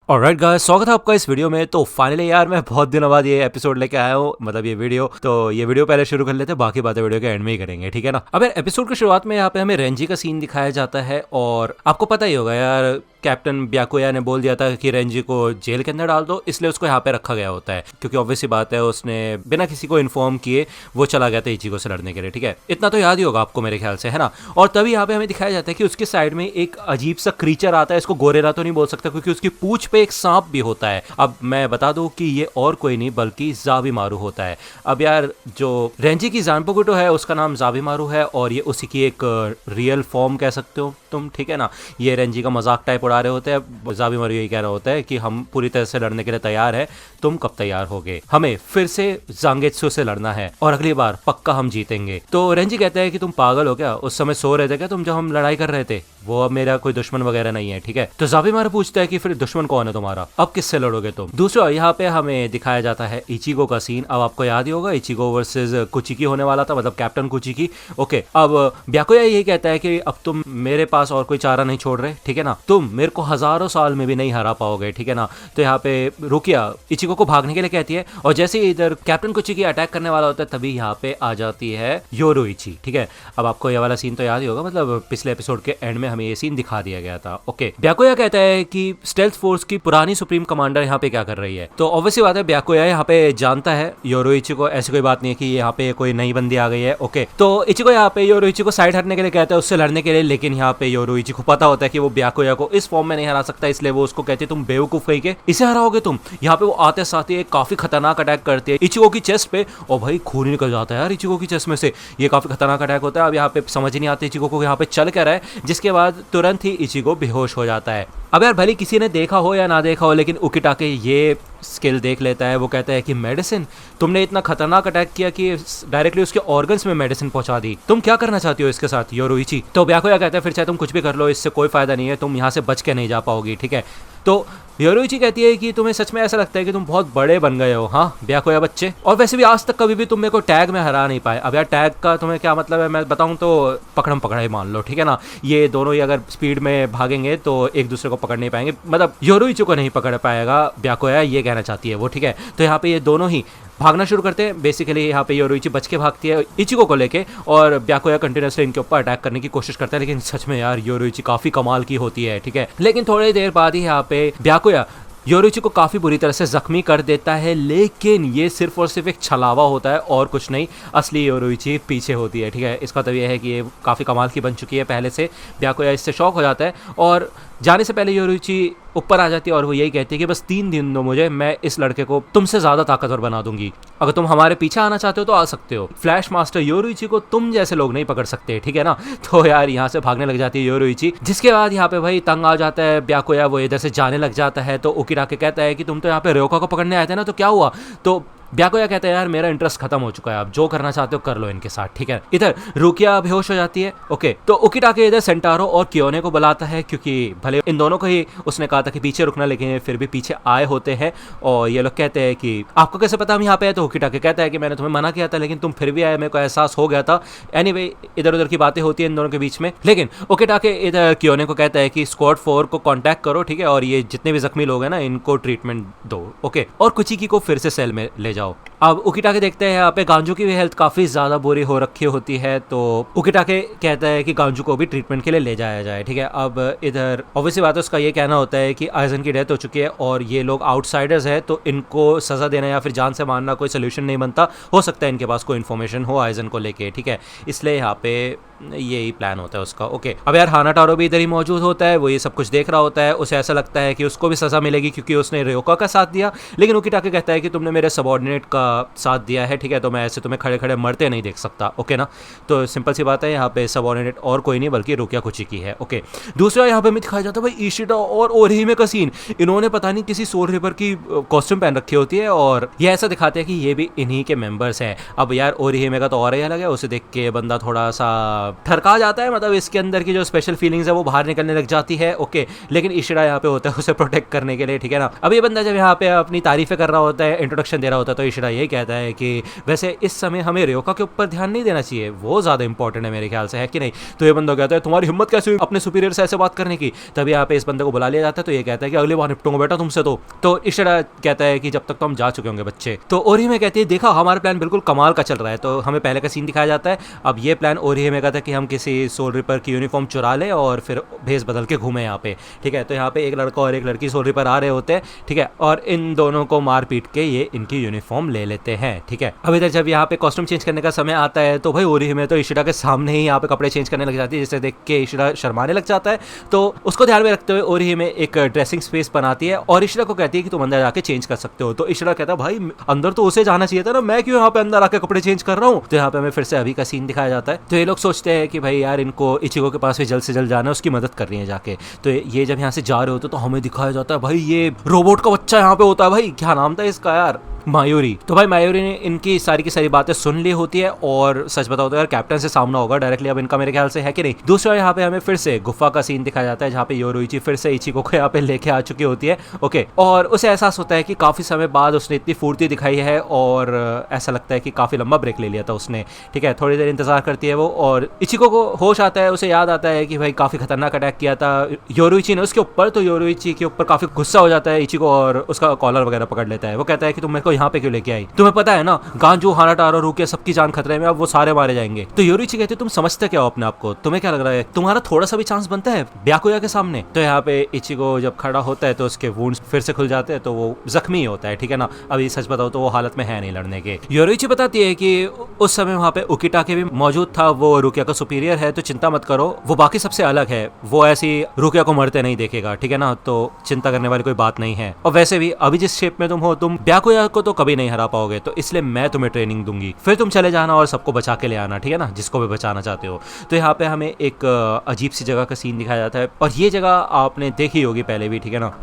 Alright guys, स्वागत है आपका इस वीडियो में। तो फाइनली यार मैं बहुत दिनों बाद ये एपिसोड लेके आया हूँ, मतलब ये वीडियो पहले शुरू कर लेते हैं, बाकी बातें वीडियो के एंड में ही करेंगे, ठीक है ना। अब यार एपिसोड की शुरुआत में यहाँ पे हमें रेंजी का सीन दिखाया जाता है और आपको पता ही होगा यार, कैप्टन ब्याकुया ने बोल दिया था कि रेंजी को जेल के अंदर डाल दो, इसलिए उसको यहाँ पे रखा गया होता है, क्योंकि ऑब्वियस सी बात है उसने बिना किसी को इन्फॉर्म किए वो चला गया था इचिगो से लड़ने के लिए, ठीक है। इतना तो याद ही होगा आपको मेरे ख्याल से, है ना। और तभी यहाँ पे हमें दिखाया जाता है कि उसके साइड में एक अजीब सा क्रीचर आता है। इसको गोरेला तो नहीं बोल सकता क्योंकि उसकी पूंछ पे एक सांप भी होता है। अब मैं बता दूं कि ये और कोई नहीं बल्कि ज़ाबिमारू होता है। अब यार जो रेंजी की ज़ानपोकुटो है उसका नाम ज़ाबिमारू है और ये उसी की एक रियल फॉर्म कह सकते हो तुम, ठीक है ना। ये रेंजी का मजाक टाइप उड़ा रहे होते हैं। ज़ाबिमारू यही कह रहा होता है कि हम पूरी तरह से लड़ने के लिए तैयार है, तुम कब तैयार होगे, हमें फिर से जांगेत्सु से लड़ना है और अगली बार पक्का हम जीतेंगे। तो रेंजी कहता है कि तुम पागल हो क्या, उस समय सो रहे थे क्या तुम जब हम लड़ाई कर रहे थे, वो अब मेरा कोई दुश्मन वगैरह नहीं है, ठीक है। तो ज़ाबिमारू पूछता है कि फिर दुश्मन कौन है तुम्हारा, अब किससे लड़ोगे तुम। दूसरा यहाँ पे हमें दिखाया जाता है इचिगो का सीन। अब आपको याद ही होगा इचिगो वर्सेस कुचिकी होने वाला था, मतलब कैप्टन कुचिकी, ओके। अब ब्याकुया यही कहता है कि अब तुम मेरे पास और कोई चारा नहीं छोड़ रहे, ठीक है ना, तुम मेरे को हजारों साल में भी नहीं हरा पाओगे, ठीक है ना। तो यहाँ पे रुकिया इचिगो को भागने के लिए कहती है और जैसे ही इधर कैप्टन कुचिकी अटैक करने वाला होता है तभी यहाँ पे आ जाती है योरुइची, ठीक है। अब आपको ये वाला सीन तो याद ही होगा, मतलब पिछले एपिसोड के एंड में हमें ये सीन दिखा दिया गया था, ओके। ब्याकुया कहता है कि स्टेल्थ फोर्स की पुरानी सुप्रीम कमांडर यहाँ पे क्या कर रही है। तो ऑब्वियसली बात है ब्याकुया यहाँ पे जानता है योरुइची को, ऐसी कोई बात नहीं है कि यहाँ पे कोई नई बंदी आ गई है, ओके। तो इचिगो यहाँ पे योरुइची को साइड हटने के लिए कहता है उससे लड़ने के लिए, लेकिन यहाँ पे योरुइची को पता होता है कि वो ब्याकुया को इस फॉर्म में नहीं हरा सकता, इसलिए वो उसको कहती है तुम बेवकूफ कहीं के, इसे हराओगे तुम। यहाँ पे वो आते साथ ही एक काफी खतरनाक अटैक करती है इचिगो की चेस्ट पे और भाई खून ही निकल जाता है यार इचिगो की चेस्ट में से। ये काफी खतरनाक अटैक होता है। अब यहाँ पे समझ ही नहीं आता इचिगो को यहाँ पे चल क्या रहा है, जिसके बाद तुरंत ही इचिगो बेहोश हो जाता है। अब यार भले किसी ने देखा हो या ना देखा हो, लेकिन उकिटाके ये स्किल देख लेता है। वो कहता है कि मेडिसिन, तुमने इतना खतरनाक अटैक किया कि डायरेक्टली उसके ऑर्गन्स में मेडिसिन पहुंचा दी, तुम क्या करना चाहती हो इसके साथ योरुइची। तो ब्याकुया कहता है फिर चाहे तुम कुछ भी कर लो, इससे कोई फायदा नहीं है, तुम यहाँ से बच के नहीं जा पाओगी, ठीक है। तो योरुइची कहती है कि तुम्हें सच में ऐसा लगता है कि तुम बहुत बड़े बन गए हो, हाँ ब्याकुया बच्चे, और वैसे भी आज तक कभी भी तुम मेरे को टैग में हरा नहीं पाए। अब यार टैग का तुम्हें क्या मतलब है मैं बताऊं तो पकड़म पकड़ाई मान लो, ठीक है ना। ये दोनों ही अगर स्पीड में भागेंगे तो एक दूसरे को पकड़ नहीं पाएंगे, मतलब योरुइची को नहीं पकड़ पाएगा ब्याकुया, ये कहना चाहती है वो, ठीक है। तो यहाँ पे ये दोनों ही भागना शुरू करते हैं। बेसिकली यहाँ पे योरुइची बच के भागती है इचिगो को लेके और ब्याकुया कंटिन्यूसली इनके ऊपर अटैक करने की कोशिश करता है, लेकिन सच में यार योरुइची काफी कमाल की होती है, ठीक है। लेकिन थोड़ी देर बाद ही यहाँ पे ब्याकुया योरुइची को काफ़ी बुरी तरह से जख्मी कर देता है, लेकिन ये सिर्फ और सिर्फ एक छलावा होता है और कुछ नहीं, असली योरुइची पीछे होती है, ठीक है। इसका मतलब यह है कि ये काफ़ी कमाल की बन चुकी है पहले से। ब्याकुया इससे शॉक हो जाता है और जाने से पहले योरुइची ऊपर आ जाती है और वो यही कहती है कि बस 3 दिन दो मुझे, मैं इस लड़के को तुमसे ज़्यादा ताकतवर बना दूंगी, अगर तुम हमारे पीछे आना चाहते हो तो आ सकते हो, फ्लैश मास्टर योरुइची को तुम जैसे लोग नहीं पकड़ सकते, ठीक है ना। तो यार यहाँ से भागने लग जाती है योरुइची, जिसके बाद यहाँ पे भाई तंग आ जाता है ब्याकुया, वो इधर से जाने लग जाता है। तो उकिटाके कहता है कि तुम तो यहाँ पे रयोका को पकड़ने आए थे ना, तो क्या हुआ। तो ब्याकुया कहता है यार मेरा इंटरेस्ट खत्म हो चुका है, आप जो करना चाहते हो कर लो इनके साथ, ठीक है। इधर रुकिया बेहोश हो जाती है, ओके। तो उकिटाके इधर सेंटारो और कियोने को बुलाता है, क्योंकि भले इन दोनों को ही उसने कहा था कि पीछे रुकना, लेकिन फिर भी पीछे आए होते हैं। और ये लोग कहते हैं कि आपको कैसे पता हम यहाँ पे है। तो उकिटाके कहता है कि मैंने तुम्हें मना किया था लेकिन तुम फिर भी आए, मेरे को एहसास हो गया था। एनीवे इधर उधर की बातें होती है इन दोनों के बीच में, लेकिन उकिटाके इधर कियोने को कहता है कि स्क्वाड 4 को कॉन्टैक्ट करो, ठीक है, और ये जितने भी जख्मी लोग हैं ना इनको ट्रीटमेंट दो, ओके, और कुचिकी को फिर से सेल में ले जाओ। अब उकिटाके देखते हैं यहाँ पे गांजू की भी हेल्थ काफ़ी ज़्यादा बुरी हो रखी होती है, तो उकिटाके कहता है कि गांजू को भी ट्रीटमेंट के लिए ले जाया जाए, ठीक है। अब इधर ऑब्वियसली बात है उसका ये कहना होता है कि आइजन की डेथ हो चुकी है और ये लोग आउटसाइडर्स हैं, तो इनको सज़ा देना या फिर जान से मारना कोई सोल्यूशन नहीं बनता। हो सकता है इनके पास कोई इन्फॉर्मेशन हो आइजन को लेके, ठीक है, इसलिए यहाँ पे यही प्लान होता है उसका, ओके। अब यार हानाटारो भी इधर ही मौजूद होता है, वो ये सब कुछ देख रहा होता है। उसे ऐसा लगता है कि उसको भी सज़ा मिलेगी क्योंकि उसने रयोका का साथ दिया, लेकिन उकिटाके कहता है कि तुमने मेरे सबॉर्डिनेट का साथ दिया है, ठीक है, तो मैं ऐसे तुम्हें खड़े खड़े मरते नहीं देख सकता, ओके ना। तो सिंपल सी बात है, यहाँ पे सबॉर्डिनेट और कोई नहीं बल्कि रुकिया कुचिकी है, ओके। दूसरा यहाँ पे हमें दिखाया जाता है भाई इशिटा और ओरिहिमे का सीन। इन्होंने पता नहीं किसी सोल रिवर की कॉस्ट्यूम पहन रखी होती है और ये ऐसा दिखाते हैं कि ये भी इन्हीं के मेंबर्स हैं। अब यार ओरिहिमे का तो और ही अलग है, उसे देख के बंदा थोड़ा सा ठरका जाता है, मतलब इसके अंदर की जो स्पेशल फीलिंग्स है वो बाहर निकलने लग जाती है, ओके। लेकिन इशिरा यहाँ पे होता है उसे प्रोटेक्ट करने के लिए, ठीक है ना। अब ये बंदा जब यहाँ पे अपनी तारीफें कर रहा होता है, इंट्रोडक्शन दे रहा होता है, तो इशिरा यही कहता है कि वैसे इस समय हमें रयोका के ऊपर ध्यान नहीं देना चाहिए, वो ज्यादा इंपॉर्टेंट है मेरे ख्याल से, है कि नहीं। तो ये बंदा कहता है तुम्हारी हिम्मत कैसे हुई अपने सुपीरियर से ऐसे बात करने की। तभी यहाँ पे इस बंदे को बुला लिया जाता है, तो ये कहता है कि अगली बार निपटूंगा बेटा तुमसे। तो इशिरा कहता है कि जब तक तो हम जा चुके होंगे बच्चे। तो ओरिहिमे कहती है देखा हमारा प्लान बिल्कुल कमाल का चल रहा है। तो हमें पहले का सीन दिखाया जाता है। अब ये प्लान ओरिहिमे का था कि हम किसी सोल रिपर की यूनिफॉर्म चुरा लें और फिर भेस बदल के घूमे यहाँ पे, ठीक है। तो यहाँ पे एक लड़का और एक लड़की सोल रिपर आ रहे होते हैं, ठीक है, और इन दोनों को मार पीट के ये इनकी यूनिफॉर्म ले लेते हैं, ठीक है। अब इधर जब यहाँ पे कॉस्ट्यूम चेंज करने का समय आता है तो भाई ओरिहिमे तो इशिरा के सामने ही यहाँ पे कपड़े चेंज करने लग जाती है, जिसे देख के इशिरा शर्माने लग जाता है। तो उसको ध्यान में रखते हुए ओरिहिमे एक ड्रेसिंग स्पेस बनाती है और इशिरा को कहती है कि तुम अंदर जाके चेंज कर सकते हो। तो इशिरा कहता है भाई अंदर तो उसे जाना चाहिए था ना, मैं क्यों यहाँ पे अंदर आके कपड़े चेंज कर रहा हूँ। तो यहाँ पे हमें फिर से अभी का सीन दिखाया जाता है। तो ये लोग सोचते हैं कि भाई यार इनको इचिको के पास भी जल्द से जल्द जाना है, उसकी मदद कर रही है जाके। तो ये जब यहाँ से जा रहे होते तो हमें दिखाया जाता है भाई ये रोबोट का बच्चा यहाँ पे होता है। भाई क्या नाम था इसका यार, मायूरी। तो भाई मायूरी ने इनकी सारी की सारी बातें सुन ली होती है और सच बताओ तो यार कैप्टन से सामना होगा डायरेक्टली अब इनका, मेरे ख्याल से, है कि नहीं। दूसरा यहाँ पे हमें फिर से गुफा का सीन दिखाया जाता है जहाँ पे योरुइची फिर से इचिको को यहाँ पे लेके आ चुकी होती है, ओके। और उसे एहसास होता है कि काफी समय बाद उसने इतनी फुर्ती दिखाई है और ऐसा लगता है कि काफी लंबा ब्रेक ले लिया था उसने, ठीक है। थोड़ी देर इंतजार करती है वो और इचिको को होश आता है, उसे याद आता है कि भाई काफी खतरनाक अटैक किया था योरुइची ने उसके ऊपर। तो योरुइची के ऊपर काफी गुस्सा हो जाता है इचिको और उसका कॉलर वगैरह पकड़ लेता है। वो कहता है कि तुम मेरे को यहाँ पे क्यों लेके आई, तुम्हें पता है ना गांजू, हानाटारो, रुके सबकी जान खतरे में, अब वो सारे मारे जाएंगे। तो योरुइची कहते तुम समझते क्या हो अपने आप को, तुम्हें क्या लग रहा है तुम्हारा थोड़ा सा भी चांस बनता है ब्याकुया के सामने। तो यहाँ पे इचिको जब खड़ा होता है तो उसके वुंड्स फिर से खुल जाते हैं, तो वो जख्मी होता है, ठीक है ना। अभी सच बताओ तो वो हालत में है नहीं लड़ने के। योरुइची बताती है कि उस समय वहाँ पे उकिटाके भी मौजूद था, वो रुकिया का सुपीरियर है, तो चिंता मत करो, वो बाकी सबसे अलग है, वो ऐसी रुकिया को मरते नहीं देखेगा, ठीक है ना। तो चिंता करने वाली कोई बात नहीं है। और वैसे भी अभी जिस शेप में तुम हो, तुम ब्याकुया को तो कभी नहीं हरा पाओगे, तो इसलिए मैं तुम्हें ट्रेनिंग दूंगी, फिर तुम चले जाना और सबको बचा के ले आना, ठीक है ना, जिसको भी बचाना चाहते हो। तो यहाँ पे हमें एक अजीब सी जगह का सीन दिखाया जाता है और ये जगह आपने देखी होगी पहले भी, ठीक है ना।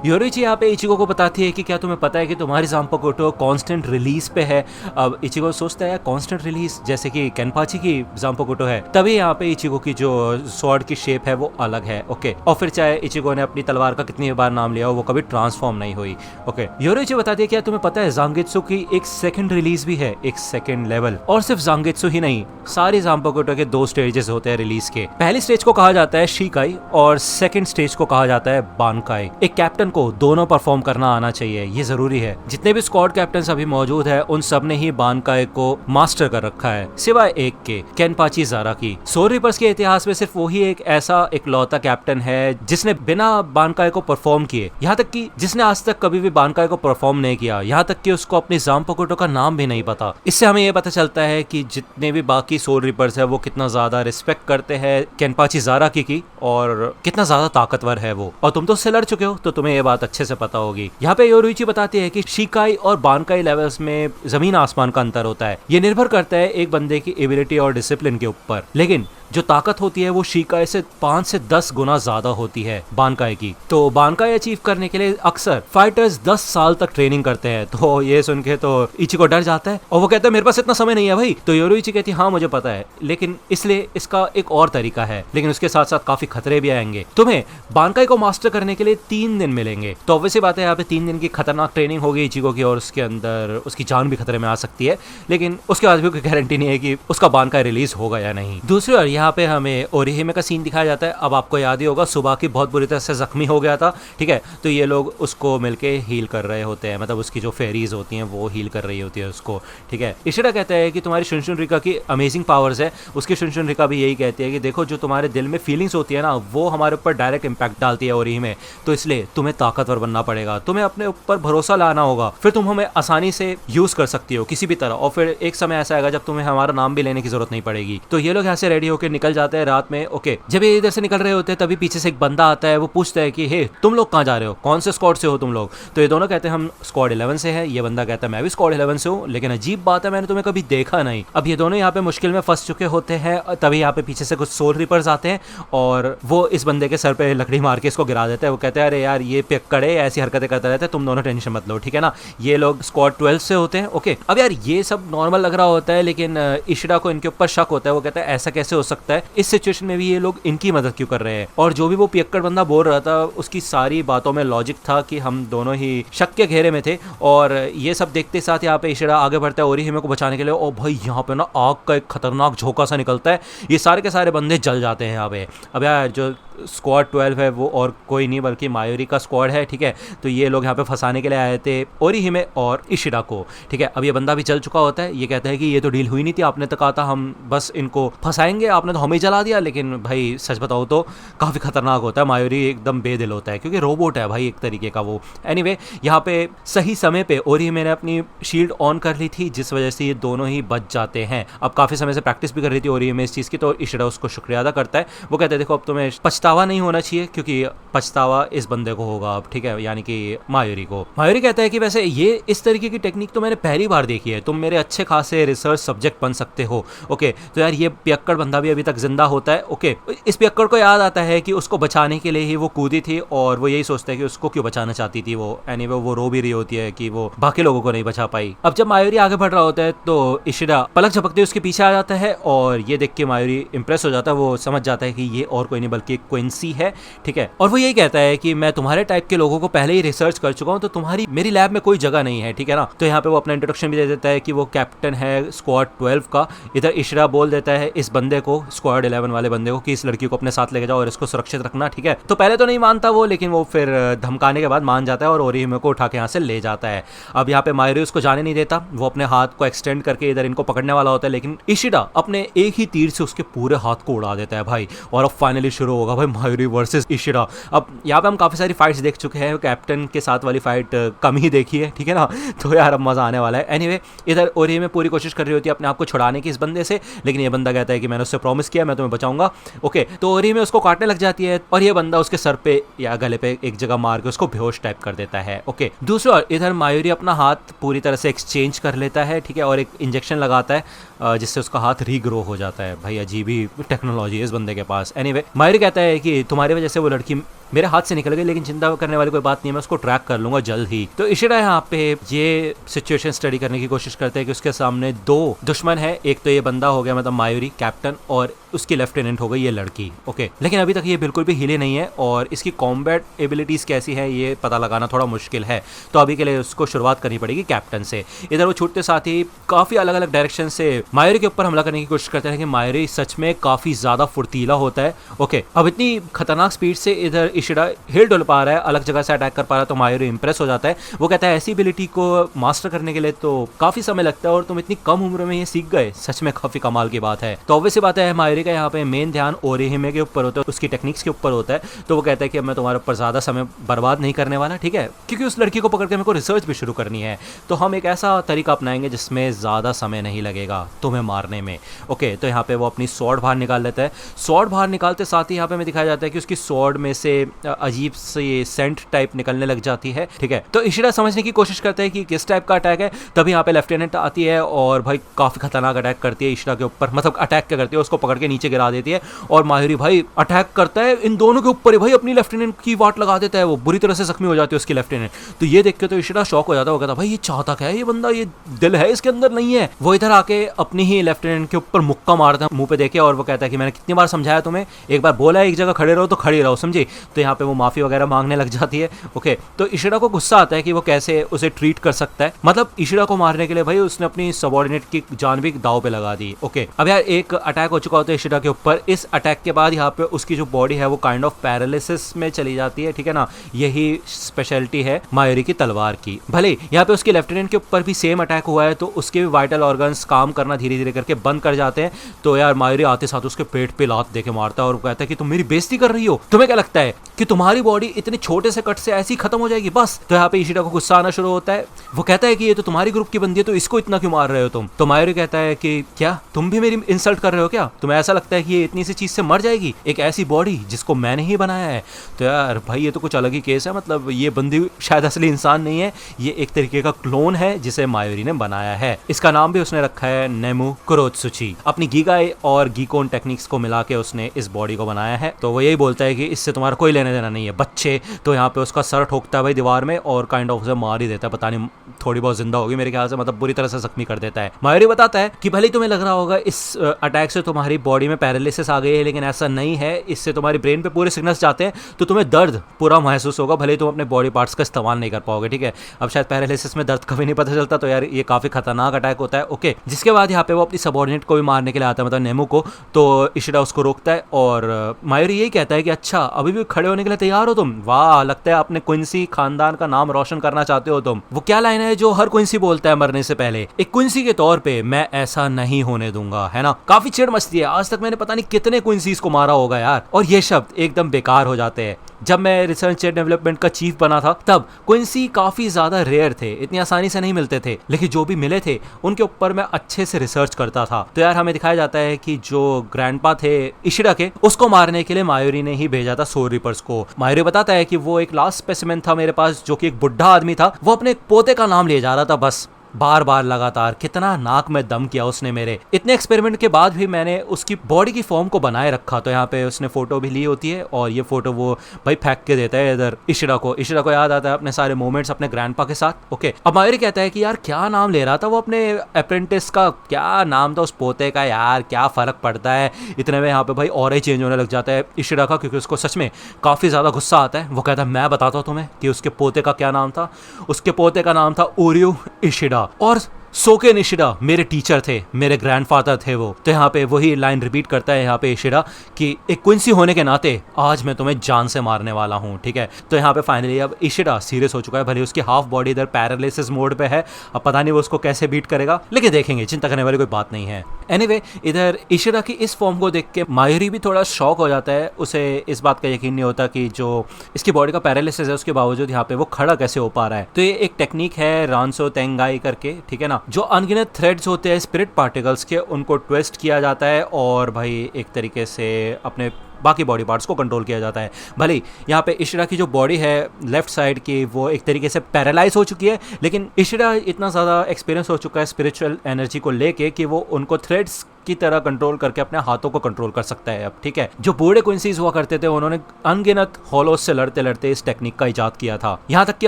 योरुइची यहाँ पे इचिको को बताती है कि क्या तुम्हें पता है कि तुम्हारी ज़ांपोकुटो कांस्टेंट रिलीज पे है। अब इचिको सोचता है कांस्टेंट रिलीज जैसे कि केनपाची की ज़ांपोकुटो है, तभी यहाँ पे इचिको की जो स्वॉर्ड की शेप है वो अलग है, ओके। और फिर चाहे इचिको ने अपनी तलवार का कितनी बार नाम लिया हो, वो कभी ट्रांसफॉर्म नहीं हुई, ओके। योरुइची बताती है क्या तुम्हें पता है ज़ांगित्सु की एक सेकंड रिलीज भी है, एक सेकंड लेवल। और सिर्फ ज़ांगित्सु ही नहीं, सारी ज़ांपोकुटो के 2 स्टेजेस होते हैं रिलीज के। पहली स्टेज को कहा जाता है शिकाई और सेकंड स्टेज को कहा जाता है बानकाई। एक कैप्टन को दोनों परफॉर्म करना आना चाहिए, ये जरूरी है। जितने भी स्क्वाड कैप्टन अभी मौजूद है उन सब ने ही बानकाई को मास्टर कर रखा है, सिवाय एक के, केनपाची ज़ाराकी। सोल रिपर्स के इतिहास में सिर्फ वही एक ऐसा इकलौता कैप्टन है जिसने बिना बानकाई को परफॉर्म किए, यहाँ तक कि जिसने आज तक कभी भी बानकाई को परफॉर्म नहीं किया, यहाँ तक कि उसको अपनी ज़ांपोकुटो का नाम भी नहीं पता। इससे हमें ये पता चलता है कि जितने भी बाकी सोल रिपर्स है वो कितना ज्यादा रिस्पेक्ट करते हैं केनपाची ज़ाराकी की और कितना ज्यादा ताकतवर है वो। और तुम तो उससे लड़ चुके हो तो तुम्हें ये बात अच्छे से पता होगी। यहाँ पे योरुइची बताती है कि शिकाई और बानकाई लेवल्स में जमीन आसमान का अंतर होता है। ये निर्भर करता है एक बंदे की एबिलिटी और डिसिप्लिन के ऊपर, लेकिन जो ताकत होती है वो शिकाई से 5 से 10 गुना ज्यादा होती है बानकाई की। तो बानकाई अचीव करने के लिए अक्सर फाइटर्स 10 साल तक ट्रेनिंग करते हैं। तो ये सुन के तो इचिको डर जाता है और वो कहता है मेरे पास इतना समय नहीं है भाई। तो योरुइची कहती है हाँ मुझे पता है, लेकिन इसलिए इसका एक और तरीका है, लेकिन उसके साथ साथ काफी खतरे भी आएंगे। तुम्हें बानकाई को मास्टर करने के लिए 3 दिन मिलेंगे। तो ऑब्वियसली बात है यहाँ पे 3 दिन की खतरनाक ट्रेनिंग होगी इचिको की और उसके अंदर उसकी जान भी खतरे में आ सकती है, लेकिन उसके बाद भी कोई गारंटी नहीं है कि उसका बानकाई रिलीज होगा या नहीं। दूसरी ओर यहाँ पे हमें ओरिहिमे का सीन दिखाया जाता है। अब आपको याद ही होगा सुबह की बहुत बुरी तरह से जख्मी हो गया था, ठीक है। तो ये लोग उसको मिलके हील कर रहे होते हैं, मतलब उसकी जो फेरीज होती हैं वो हील कर रही होती है उसको, ठीक है। इशिरा कहता है कि तुम्हारी शुनशुन रिका की अमेजिंग पावर्स है। उसकी शुनशुन रिका भी यही कहती है कि देखो जो तुम्हारे दिल में फीलिंग्स होती है ना वो हमारे ऊपर डायरेक्ट इंपैक्ट डालती है ओरिहिमे, तो इसलिए तुम्हें ताकतवर बनना पड़ेगा, तुम्हें अपने ऊपर भरोसा लाना होगा, फिर तुम हमें आसानी से यूज कर सकती हो किसी भी तरह, और फिर एक समय ऐसा आएगा जब तुम्हें हमारा नाम भी लेने की जरूरत नहीं पड़ेगी। तो ये लोग यहाँ से रेडी होकर निकल जाते हैं रात में, ओके। जब ये इधर से निकल रहे होते हैं तभी पीछे से एक बंदा आता है, वो पूछता है कि हे तुम लोग कहाँ जा रहे हो, कौन से स्क्वाड से हो तुम लोग। तो ये दोनों कहते हैं हम स्क्वाड 11 से है। ये बंदा कहता है मैं भी स्क्वाड 11 से हूँ, लेकिन अजीब बात है मैंने तुम्हें कभी देखा नहीं। अब ये दोनों यहाँ पे मुश्किल में फंस चुके होते हैं, तभी यहाँ पे पीछे से कुछ सोल रिपर्स आते हैं और वो इस बंदे के सर पे लकड़ी मार के इसको गिरा देते हैं। वो कहते हैं अरे यार ये पिक्कड़े ऐसी हरकतें करते रहते हैं, तुम दोनों टेंशन मत लो, ठीक है ना। ये लोग स्क्वाड 12 से होते हैं, ओके। अब यार ये सब नॉर्मल लग रहा होता है, लेकिन इशिरा को इनके ऊपर शक होता है। वो कहता है ऐसा कैसे हो सकता सकता है, इस सिचुएशन में भी ये लोग इनकी मदद क्यों कर रहे हैं। और जो भी वो पियक्कड़ बंदा बोल रहा था उसकी सारी बातों में लॉजिक था कि हम दोनों ही शक के घेरे में थे। और ये सब देखते साथ यहाँ पे इशिरा आगे बढ़ता है ओरिहिमे को बचाने के लिए। और भाई यहाँ पे ना आग का एक खतरनाक झोंका सा निकलता है, ये सारे के सारे बंदे जल जाते हैं यहाँ पे। अब यार जो स्क्वाड 12 है वो और कोई नहीं बल्कि मायोरी का स्क्वाड है, ठीक है। तो ये लोग यहाँ पे फंसाने के लिए आए थे ओरिहिमे और इशिरा को, ठीक है। अब ये बंदा भी जल चुका होता है, ये कहता है कि ये तो डील हुई नहीं थी, आपने तो कहा था हम बस इनको फंसाएंगे, आपने तो हमें जला दिया। लेकिन भाई सच बताओ तो काफ़ी खतरनाक होता है, मायोरी एकदम बेदिल होता है क्योंकि रोबोट है भाई एक तरीके का वो। एनीवे यहाँ पे सही समय पे ओरिहिमे ने अपनी शील्ड ऑन कर ली थी, जिस वजह से ये दोनों ही बच जाते हैं। अब काफ़ी समय से प्रैक्टिस भी कर रही थी ओरिहिमे इस चीज़ की, तो इशिरा उसको शुक्रिया अदा करता है। वो कहते हैं देखो अब तुम्हें पछतावा नहीं होना चाहिए क्योंकि पछतावा इस बंदे को होगा अब, ठीक है, यानी कि मायोरी को। मायोरी कहता है कि वैसे ये इस तरीके की टेक्निक तो मैंने पहली बार देखी है, तुम मेरे अच्छे खासे रिसर्च सब्जेक्ट बन सकते हो। ओके, तो यार ये पियक्कड़ बंदा भी अभी तक जिंदा होता है। ओके, इस पियक्कड़ को याद आता है कि उसको बचाने के लिए ही वो कूदी थी और वो यही सोचता है कि उसको क्यों बचाना चाहती थी वो। एनीवे वो रो भी रही होती है कि वो बाकी लोगों को नहीं बचा पाई। अब जब मायोरी आगे बढ़ रहा होता है तो इशिरा पलक झपकते उसके पीछे आ जाता है और ये देख के मायोरी इंप्रेस हो जाता है, वो समझ जाता है कि ये और कोई नहीं बल्कि क्विंसी है, ठीक है। और वो यही कहता है कि मैं तुम्हारे टाइप के लोगों को पहले ही रिसर्च कर चुका हूँ, तो तुम्हारी मेरी लैब में कोई जगह नहीं है, ठीक है ना। तो यहाँ पे वो अपना इंट्रोडक्शन भी दे देता है कि वो कैप्टन है स्क्वाड 12 का। इधर इशिरा बोल देता है इस बंदे को, स्क्वाड 11 वाले बंदे को, कि इस लड़की को अपने साथ लेके जाओ और इसको सुरक्षित रखना, ठीक है। तो पहले तो नहीं मानता वो, लेकिन वो फिर धमकाने के बाद मान जाता है और ओरिहिमे को उठा के यहाँ से ले जाता है। अब यहाँ पे मायोरी उसको जाने नहीं देता, वो अपने हाथ को एक्सटेंड करके इधर इनको पकड़ने वाला होता है, लेकिन इशिरा अपने एक ही तीर से उसके पूरे हाथ को उड़ा देता है भाई। और अब फाइनली शुरू होगा भाई मायोरी वर्सेस इशिरा। अब यहाँ पे हम काफ़ी सारी फाइट्स देख चुके हैं, कैप्टन के साथ वाली फाइट कम ही देखी है, ठीक है ना। तो यार अब मज़ा आने वाला है। एनीवे इधर ओरिहिमे पूरी कोशिश कर रही होती है अपने आप को छुड़ाने की इस बंदे से, लेकिन ये बंदा कहता है कि मैंने उससे प्रॉमिस किया मैं तुम्हें बचाऊंगा। ओके, तो ओरिहिमे उसको काटने लग जाती है और ये बंदा उसके सर पे या गले पे एक जगह मार के उसको बेहोश टाइप कर देता है। ओके, दूसरी ओर इधर मायोरी अपना हाथ पूरी तरह से एक्सचेंज कर लेता है, ठीक है, और एक इंजेक्शन लगाता है जिससे उसका हाथ रीग्रो हो जाता है। भाई अजीब ही टेक्नोलॉजी है इस बंदे के पास। एनीवे मायोरी कहता है कि तुम्हारी वजह से वो लड़की मेरे हाथ से निकल गई, लेकिन चिंता करने वाली कोई बात नहीं है, मैं उसको ट्रैक कर लूंगा जल्द ही। तो इशिरा यहाँ पे ये सिचुएशन स्टडी करने की कोशिश करते हैं कि उसके सामने दो दुश्मन है, एक तो ये बंदा हो गया मतलब मायोरी कैप्टन, और उसकी लेफ्टिनेंट हो गई ये लड़की। ओके, लेकिन अभी तक ये बिल्कुल भी हिले नहीं है और इसकी कॉम्बैट एबिलिटीज कैसी है ये पता लगाना थोड़ा मुश्किल है। तो अभी के लिए उसको शुरुआत करनी पड़ेगी कैप्टन से। इधर वो छूटते साथ ही काफी अलग अलग डायरेक्शन से मायोरी के ऊपर हमला करने की कोशिश करते हैं कि मायोरी सच में काफी ज्यादा फुर्तीला होता है। ओके, अब इतनी खतरनाक स्पीड से इधर इशिरा हिल डुल पा रहा है, अलग जगह से अटैक कर पा रहा है, तो मायोरी इंप्रेस हो जाता है। वो कहता है ऐसी एबिलिटी को मास्टर करने के लिए तो काफी समय लगता है और तुम इतनी कम उम्र में ये सीख गए, सच में काफी कमाल की बात है। तो ऑब्वियसली बात है मायोरी का यहाँ पे मेन ध्यान ओरिहिमे के ऊपर होता है, उसकी टेक्निक्स के ऊपर होता है। तो वो कहता है कि अब मैं तुम्हारे ऊपर ज्यादा समय बर्बाद नहीं करने वाला, ठीक है, क्योंकि उस लड़की को पकड़ के मेरे को रिसर्च भी शुरू करनी है। तो हम एक ऐसा तरीका अपनाएंगे जिसमें ज्यादा समय नहीं लगेगा तुम्हें मारने में। ओके, तो यहाँ पे वो अपनी स्वॉर्ड बाहर निकाल लेता है। स्वॉर्ड बाहर निकालते साथ ही यहाँ पे हमें दिखाया जाता है कि उसकी स्वॉर्ड में से अजीब से सेंट टाइप निकलने लग जाती है, ठीक है। तो इशिरा समझने की कोशिश करता है कि किस टाइप का अटैक है। तभी यहाँ पे लेफ्टिनेंट आती है और भाई काफी खतरनाक अटैक करती है इशिरा के ऊपर, मतलब अटैक क्या करती है, उसको पकड़ के नीचे गिरा देती है और मायोरी भाई अटैक करता है इन दोनों के ऊपर ही, भाई अपनी लेफ्टिनेंट की वाट लगा देता है, वो बुरी तरह से जख्मी हो जाती है उसकी लेफ्टिनेंट। तो ये देख के तो इशिरा शॉक हो जाता है, वो कहता भाई ये चाहता क्या है, ये बंदा, ये दिल है इसके अंदर नहीं है। वो इधर आके अपनी ही लेफ्टिनेंट के ऊपर मुक्का मारता है मुंह पे देके और वो कहता है कि मैंने कितनी बार समझाया तुम्हें, एक बार बोला है एक जगह खड़े रहो तो खड़ी रहो, समझी। तो यहाँ पे वो माफी वगैरह मांगने लग जाती है। ओके, तो इशिरा को गुस्सा आता है कि वो कैसे उसे ट्रीट कर सकता है, मतलब इशिरा को मारने के लिए भाई उसने अपनी सबऑर्डिनेट की जान भी दाव पे लगा दी। ओके, अब यार एक अटैक हो चुका होता है इशिरा के ऊपर। इस अटैक के बाद यहाँ पे उसकी जो बॉडी है वो काइंड ऑफ पैरालिसिस में चली जाती है, ठीक है ना। यही स्पेशलिटी है मायोरी की तलवार की। भले यहाँ पे उसके लेफ्टिनेंट के ऊपर भी सेम अटैक हुआ है, तो उसके भी वाइटल ऑर्गन्स काम करना धीरे धीरे करके बंद कर जाते हैं। तो यार मायोरी आते साथ उसके पेट पे लात देके मारता है और कहता है कि तुम मेरी बेइज्जती कर रही हो, तुम्हें क्या लगता है कि तुम्हारी बॉडी इतने छोटे से कट से ऐसी खत्म हो जाएगी बस। तो यहाँ पे इशिरा को गुस्सा आना शुरू होता है। वो कहता है कि ये तो तुम्हारी ग्रुप की बंदी है, तो इसको इतना क्यों मार रहे हो तुम। तो मायोरी कहता है कि क्या तुम भी मेरी इंसल्ट कर रहे हो क्या, तुम्हें ऐसा लगता है कि ये इतनी सी चीज से मर जाएगी, एक ऐसी बॉडी जिसको मैंने ही बनाया है। तो यार भाई ये तो कुछ अलग ही केस है, मतलब ये बंदी शायद असली इंसान नहीं है, ये एक तरीके का क्लोन है जिसे मायोरी ने बनाया है। इसका नाम भी उसने रखा है नेमु कुरोत्सुची। अपनी गीगाई और गीकोन टेक्निक्स को मिला के उसने इस बॉडी को बनाया है। तो वो यही बोलता है कि इससे तुम्हारा कोई लेने देना नहीं है। बच्चे तो यहाँ पे उसका सर ठोकता है भाई दीवार में और काइंड ऑफ उसे मार ही देता है, पता नहीं थोड़ी बहुत जिंदा होगी मेरे ख्याल से, मतलब बुरी तरह से जख्मी कर देता है। मायोरी बताता है कि भले तुम्हें लग रहा होगा इस अटैक से तुम्हारी बॉडी में पैरालिसिस आ गई है, लेकिन ऐसा नहीं है, इससे तुम्हारी ब्रेन पे पूरे सिग्नल्स जाते हैं, तो तुम्हें दर्द पूरा महसूस होगा, भले तुम अपने बॉडी पार्ट्स का इस्तेमाल नहीं कर पाओगे, ठीक है। अब शायद पैरालिसिस में दर्द कभी नहीं पता चलता, तो यार ये काफी खतरनाक अटैक होता है, ओके। जिसके बाद यहाँ पे वो अपनी सबऑर्डिनेट को भी मारने के लिए आता है, मतलब नेमू को, तो इशिडा उसको रोकता है और मायोरी यही कहता है कि अच्छा अभी भी खड़े होने के लिए तैयार हो तुम, वाह लगता है अपने क्विंसी खानदान का नाम रोशन करना चाहते हो तुम। वो क्या लाइन है जो हर क्विंसी बोलता है मरने से पहले, एक क्विंसी के तौर पे मैं ऐसा नहीं होने दूंगा, है ना। काफी चिढ़ मचती है, आज तक मैंने पता नहीं कितने क्विंसीज को मारा होगा यार, और ये शब्द एकदम बेकार हो जाते हैं। जब मैं रिसर्च एंड डेवलपमेंट का चीफ बना था तब क्विंसी काफी ज्यादा रेयर थे, इतनी आसानी से नहीं मिलते थे, लेकिन जो भी मिले थे उनके ऊपर मैं अच्छे से रिसर्च करता था। तो यार हमें दिखाया जाता है कि जो ग्रैंडपा थे इशिडा के, उसको मारने के लिए मायोरी ने ही भेजा था सोल रिपर्स को। मायोरी बताता है कि वो एक लास्ट स्पेसिमेन था मेरे पास जो कि एक बुढ़ा आदमी था, वो अपने पोते का नाम ले जा रहा था बस बार बार लगातार। कितना नाक में दम किया उसने मेरे, इतने एक्सपेरिमेंट के बाद भी मैंने उसकी बॉडी की फॉर्म को बनाए रखा। तो यहाँ पे उसने फोटो भी ली होती है और ये फोटो वो भाई फेंक के देता है इधर इशिडा को। इशिडा को याद आता है अपने सारे मोमेंट्स अपने ग्रैंडपा के साथ, ओके। अब मायोरी कहता है कि यार क्या नाम ले रहा था वो अपने अप्रेंटिस का, क्या नाम था उस पोते का, यार क्या फर्क पड़ता है। इतने में यहाँ पे भाई और ही चेंज होने लग जाता है इशिडा का, क्योंकि उसको सच में काफी ज्यादा गुस्सा आता है। वो कहता है मैं बताता हूँ तुम्हें कि उसके पोते का क्या नाम था। उसके पोते का नाम था ओरियो इशिडा, और सोकेन इशिडा मेरे टीचर थे, मेरे ग्रैंडफादर थे वो। तो यहाँ पे वही लाइन रिपीट करता है यहाँ पे इशिडा कि एक क्विंसी होने के नाते आज मैं तुम्हें जान से मारने वाला हूँ, ठीक है। तो यहाँ पे फाइनली अब इशिडा सीरियस हो चुका है, भले उसकी हाफ बॉडी इधर पैरालिसिस मोड पे है, अब पता नहीं वो उसको कैसे बीट करेगा, लेकिन देखेंगे, चिंता करने वाली कोई बात नहीं है। एनीवे इधर इशिडा की इस फॉर्म को देख के मायोरी भी थोड़ा शॉक हो जाता है, उसे इस बात का यकीन नहीं होता कि जो इसकी बॉडी का पैरालिसिस है उसके बावजूद यहाँ पे वो खड़ा कैसे हो पा रहा है। तो ये एक टेक्निक है रानसो तेंगाई करके, ठीक है ना, जो अनगिनत थ्रेड्स होते हैं स्पिरिट पार्टिकल्स के, उनको ट्विस्ट किया जाता है और भाई एक तरीके से अपने बाकी बॉडी पार्ट्स को कंट्रोल किया जाता है। भले यहाँ पे इशिडा की जो बॉडी है लेफ्ट साइड की वो एक तरीके से पैरालाइज हो चुकी है, लेकिन इशिडा इतना ज़्यादा एक्सपीरियंस हो चुका है स्पिरिचुअल एनर्जी को लेके कि वो उनको थ्रेड्स की तरह कंट्रोल करके अपने हाथों को कंट्रोल कर सकता है अब, ठीक है। जो बूढ़े क्विंसीज हुआ करते थे उन्होंने अनगिनत हॉलोस से लड़ते लड़ते इस टेक्निक का इजाद किया था, यहाँ तक कि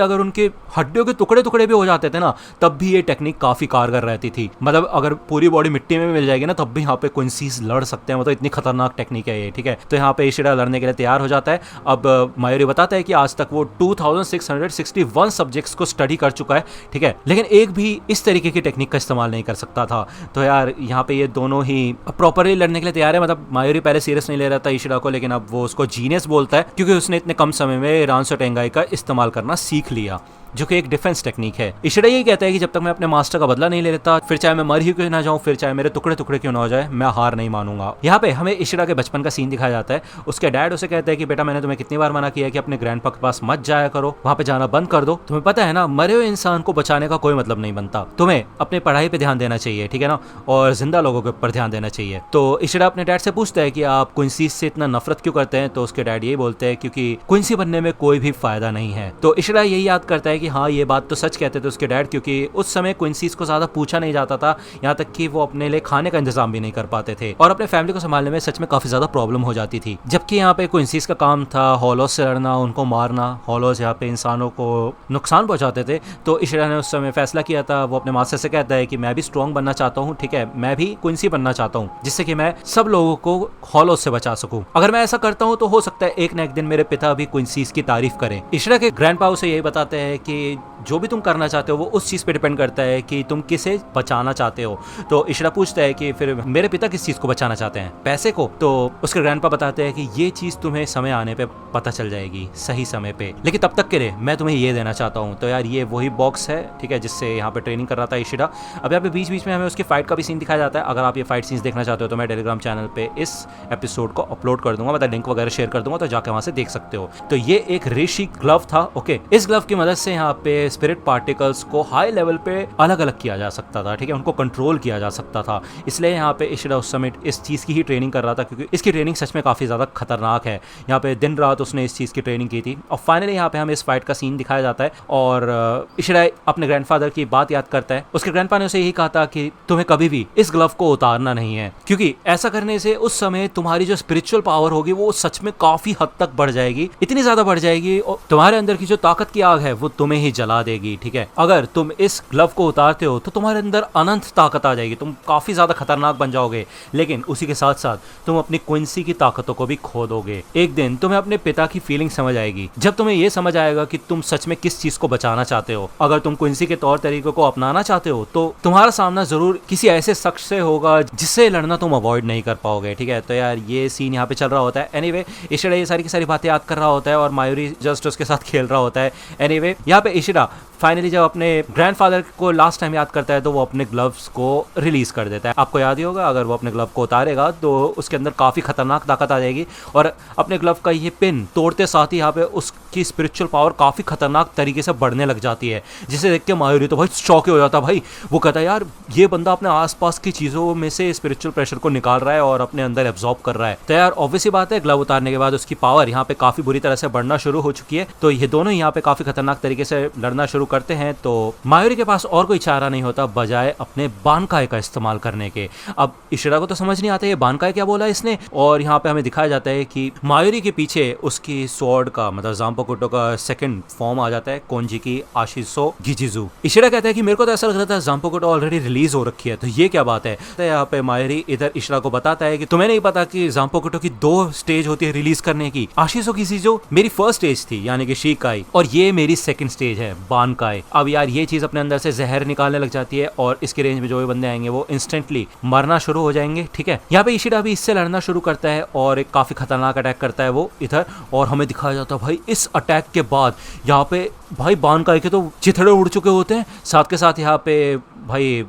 अगर उनके हड्डियों के टुकड़े टुकड़े भी हो जाते थे ना तब भी ये टेक्निक काफी कारगर रहती थी। मतलब अगर पूरी बॉडी मिट्टी में मिल जाएगी ना तब भी यहाँ पे क्विंसीज लड़ सकते हैं, मतलब इतनी खतरनाक टेक्निक है ये, ठीक है। तो यहाँ पे इशिडा लड़ने के लिए तैयार हो जाता है। अब मायोरी बताता है कि आज तक वो 2661 सब्जेक्ट्स को स्टडी कर चुका है, ठीक है, लेकिन एक भी इस तरीके की टेक्निक का इस्तेमाल नहीं कर सकता था। तो यार यहाँ पे ये दोनों ही प्रॉपरली लड़ने के लिए तैयार है। मतलब मायोरी पहले सीरियस नहीं ले रहा था इशिडा को, लेकिन अब वो उसको जीनियस बोलता है क्योंकि उसने इतने कम समय में रानसो टेंगाई का इस्तेमाल करना सीख लिया, जो कि एक डिफेंस टेक्निक है। इशिडा यही कहता है कि जब तक मैं अपने मास्टर का बदला नहीं ले लेता, फिर चाहे मैं मर ही क्यों ना जाऊं, फिर चाहे मेरे टुकड़े टुकड़े क्यों ना हो जाए, मैं हार नहीं मानूंगा। यहाँ पे हमें इशिडा के बचपन का सीन दिखाया जाता है। उसके डैड उसे कहते हैं कि बेटा मैंने तुम्हें कितनी बार मना किया है कि अपने ग्रैंडपा के पास मत जाया करो, वहां पे जाना बंद कर दो, तुम्हें पता है ना मरे हुए इंसान को बचाने का कोई मतलब नहीं बनता, तुम्हें अपने पढ़ाई पे ध्यान देना चाहिए, ठीक है ना, और जिंदा लोगों के ऊपर ध्यान देना चाहिए। तो इशिडा अपने डैड से पूछता है कि आप क्विंसीज से इतना नफरत क्यों करते हैं। तो उसके डैड यही बोलते हैं क्योंकि क्विंसी बनने में कोई भी फायदा नहीं है। तो इशिडा यही याद करता है कि हाँ ये बात तो सच कहते थे उसके डैड, क्योंकि उस समय क्विंसीज को ज्यादा पूछा नहीं जाता था, यहाँ तक कि वो अपने लिए खाने का इंतजाम भी नहीं कर पाते थे और अपने फैमिली को संभालने में सच में काफी ज्यादा प्रॉब्लम हो जाती थी। जबकि यहाँ पे क्विंसीज का काम था हॉलोस से लड़ना, उनको मारना। हॉलोस यहाँ पे इंसानों को नुकसान पहुंचाते थे। तो इशिडा ने उस समय फैसला किया था, वो अपने मास्टर से कहता है कि मैं भी स्ट्रॉन्ग बनना चाहता हूँ, ठीक है, मैं भी क्विंसी बनना चाहता हूँ जिससे कि मैं सब लोगों को हॉलोस से बचा सकूं। अगर मैं ऐसा करता हूँ तो हो सकता है एक न एक दिन मेरे पिता भी क्विंसीज की तारीफ करें। इशिडा के ग्रैंडपा उसे यही बताते हैं कि जो भी तुम करना चाहते हो वो उस चीज पे डिपेंड करता है कि तुम किसे बचाना चाहते हो। तो इशिडा पूछता है कि फिर मेरे पिता किस चीज को बचाना चाहते हैं, पैसे को। तो उसके ग्रैंडपा बताते हैं कि ये चीज तुम्हें समय आने पे पता चल जाएगी, सही समय पे, लेकिन तब तक के लिए मैं तुम्हें ये देना चाहता हूँ। तो यार ये वही बॉक्स है, ठीक है, जिससे यहाँ पे ट्रेनिंग कर रहा था इशिडा। अब यहाँ पे बीच बीच में हमें उसकी फाइट का भी सीन दिखाया जाता है। अगर आप ये फाइट सीन्स देखना चाहते हो तो मैं टेलीग्राम चैनल पे इस एपिसोड को अपलोड कर दूंगा, मतलब लिंक वगैरह शेयर कर दूंगा, तो जाके वहां से देख सकते हो। तो ये एक ऋषि ग्लव था, ओके। इस ग्लव की मदद से यहाँ पे स्पिरिट पार्टिकल्स को हाई लेवल पे अलग अलग किया जा सकता था, ठीक है, उनको कंट्रोल किया जा सकता था। इसलिए यहाँ पे इशिडा उस समय इस चीज की ही ट्रेनिंग कर रहा था, क्योंकि इसकी ट्रेनिंग सच में काफी ज्यादा खतरनाक है। यहाँ पे दिन रात उसने इस चीज की ट्रेनिंग की थी। और फाइनली यहाँ पे हमें इस फाइट का सीन दिखाया जाता है और इशिडा अपने ग्रैंडफादर की बात याद करता है। उसके ग्रैंडपा ने उसे यही कहा था कि तुम्हें कभी भी इस ग्लव को उतारना मारना नहीं है, क्योंकि ऐसा करने से उस समय तुम्हारी जो स्पिरिचुअल पावर होगी वो सच में काफी हद तक बढ़ जाएगी, इतनी ज्यादा बढ़ जाएगी और तुम्हारे अंदर की जो ताकत की आग है वो तुम्हें ही जला देगी। ठीक है, अगर तुम इस ग्लव को उतारते हो तो तुम्हारे अंदर अनंत ताकत आ जाएगी, तुम काफी ज्यादा खतरनाक बन जाओगे, लेकिन उसी के साथ साथ तुम अपनी क्विंसी की ताकतों को भी खो दोगे। एक दिन तुम्हें अपने पिता की फीलिंग समझ आएगी, जब तुम्हें यह समझ आएगा कि तुम सच में किस चीज को बचाना चाहते हो। अगर तुम क्विंसी के तौर तरीकों को अपनाना चाहते हो तो तुम्हारा सामना जरूर किसी ऐसे शख्स से होगा जिससे लड़ना तुम अवॉइड नहीं कर पाओगे। ठीक है, तो यार ये सीन यहाँ पे चल रहा होता है। एनीवे, इशिडा ये सारी की सारी बातें याद कर रहा होता है और मायूरी जस्ट उसके साथ खेल रहा होता है। एनीवे, यहाँ पे इशिडा फाइनली जब अपने ग्रैंडफादर को लास्ट टाइम याद करता है तो वो अपने ग्लव्स को रिलीज कर देता है। आपको याद ही होगा, अगर वो अपने ग्लव को उतारेगा तो उसके अंदर काफी खतरनाक ताकत आ जाएगी और अपने ग्लव का ये पिन तोड़ते साथ ही यहाँ पे उसकी स्पिरिचुअल पावर काफी खतरनाक तरीके से बढ़ने लग जाती है, जिसे देख के मायूरी तो भाई शॉक हो जाता है। भाई वो कहता है यार ये बंदा अपने आसपास की चीजों में से स्पिरिचुअल प्रेशर को निकाल रहा है और अपने अंदर एब्जॉर्ब कर रहा है। तो यार ऑब्वियस ही बात है, ग्लव उतारने के बाद उसकी पावर यहाँ पे काफी बुरी तरह से बढ़ना शुरू हो चुकी है। तो ये दोनों यहाँ पे काफी खतरनाक तरीके से लड़ना शुरू करते हैं। तो मायूरी के पास और कोई चारा नहीं होता बजाय अपने बानकाई का इस्तेमाल करने के। अब इशिडा को तो समझ नहीं आता ये बानकाई क्या बोला इसने, और यहाँ पे हमें दिखाया जाता है कि मायूरी के पीछे उसकी स्वॉर्ड का मतलब ज़ांपोकुटो का सेकंड फॉर्म आ जाता है, कोंजिकी आशिसो गिजिजू। इशिडा कहता है कि मेरे को तो ऐसा लग रहा था ज़ांपोकुटो ऑलरेडी रिलीज हो रखी है, तो ये क्या बात है। तो यहाँ पे मायूरी इधर इशिडा को बताता है कि तुम्हें नहीं पता कि ज़ांपोकुटो की 2 स्टेज होती है रिलीज करने की। आशिसो गिजिजू मेरी फर्स्ट स्टेज थी यानी कि शिकाई, और ये मेरी सेकंड स्टेज है बानकाई। अब यार ये चीज अपने अंदर से जहर निकालने लग जाती है और इसके रेंज में जो भी बंदे आएंगे वो इंस्टेंटली मरना शुरू हो जाएंगे। ठीक है, यहाँ पे इशिडा भी इससे लड़ना शुरू करता है और एक काफी खतरनाक अटैक करता है वो इधर, और हमें दिखाया जाता है भाई इस अटैक के बाद यहाँ पे भाई बानकाई के तो चिथड़े उड़ चुके होते हैं, साथ के साथ यहाँ पे भाई